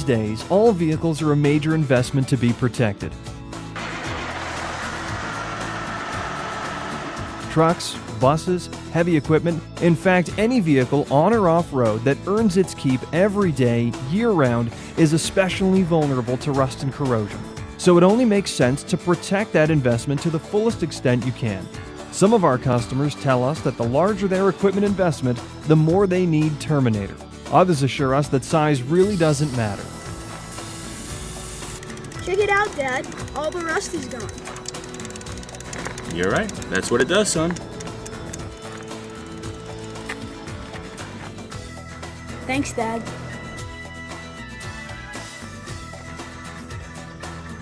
These days, all vehicles are a major investment to be protected. Trucks, buses, heavy equipment, in fact, any vehicle on or off-road that earns its keep every day, year-round, is especially vulnerable to rust and corrosion. So it only makes sense to protect that investment to the fullest extent you can. Some of our customers tell us that the larger their equipment investment, the more they need Termin-8R. Others assure us that size really doesn't matter. Check it out, Dad. All the rust is gone. You're right. That's what it does, son. Thanks, Dad.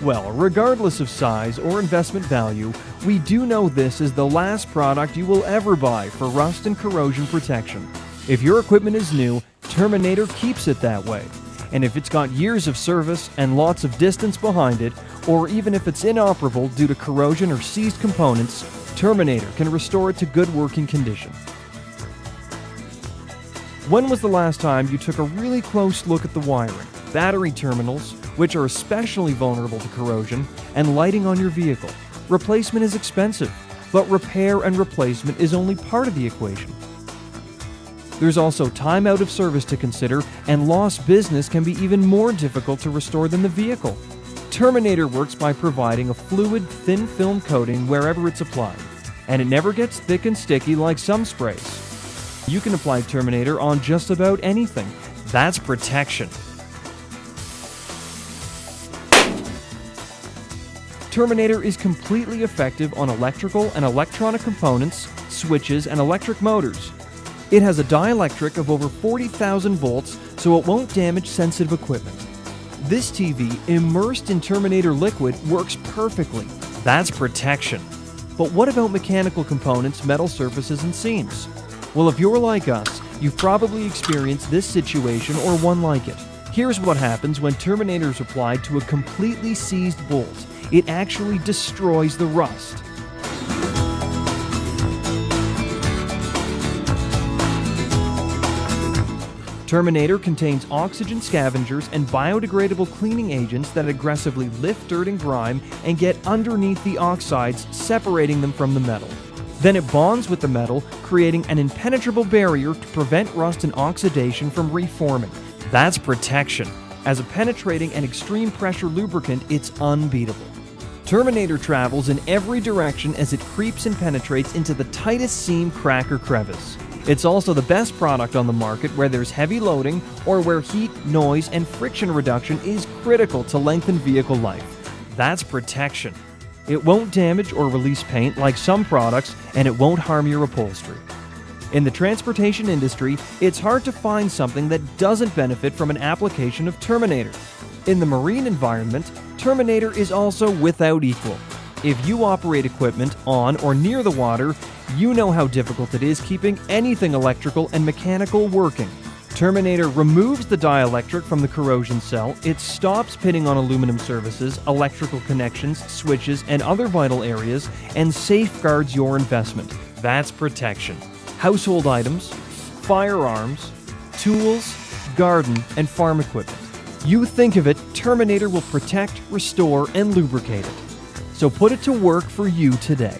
Well, regardless of size or investment value, we do know this is the last product you will ever buy for rust and corrosion protection. If your equipment is new, Termin-8R keeps it that way. And if it's got years of service and lots of distance behind it, or even if it's inoperable due to corrosion or seized components, Termin-8R can restore it to good working condition. When was the last time you took a really close look at the wiring, battery terminals, which are especially vulnerable to corrosion, and lighting on your vehicle? Replacement is expensive, but repair and replacement is only part of the equation. There's also time out of service to consider, and lost business can be even more difficult to restore than the vehicle. Termin-8R works by providing a fluid, thin film coating wherever it's applied, and it never gets thick and sticky like some sprays. You can apply Termin-8R on just about anything. That's protection. Termin-8R is completely effective on electrical and electronic components, switches, and electric motors. It has a dielectric of over 40,000 volts, so it won't damage sensitive equipment. This TV, immersed in Termin-8R liquid, works perfectly. That's protection. But what about mechanical components, metal surfaces, and seams? Well, if you're like us, you've probably experienced this situation or one like it. Here's what happens when Termin-8R is applied to a completely seized bolt. It actually destroys the rust. Termin-8R contains oxygen scavengers and biodegradable cleaning agents that aggressively lift dirt and grime and get underneath the oxides, separating them from the metal. Then it bonds with the metal, creating an impenetrable barrier to prevent rust and oxidation from reforming. That's protection. As a penetrating and extreme pressure lubricant, it's unbeatable. Termin-8R travels in every direction as it creeps and penetrates into the tightest seam, crack, or crevice. It's also the best product on the market where there's heavy loading or where heat, noise, and friction reduction is critical to lengthen vehicle life. That's protection. It won't damage or release paint like some products, and it won't harm your upholstery. In the transportation industry, it's hard to find something that doesn't benefit from an application of Termin-8R. In the marine environment, Termin-8R is also without equal. If you operate equipment on or near the water, you know how difficult it is keeping anything electrical and mechanical working. Termin-8R removes the dielectric from the corrosion cell, it stops pitting on aluminum surfaces, electrical connections, switches, and other vital areas, and safeguards your investment. That's protection. Household items, firearms, tools, garden, and farm equipment. You think of it, Termin-8R will protect, restore, and lubricate it. So put it to work for you today.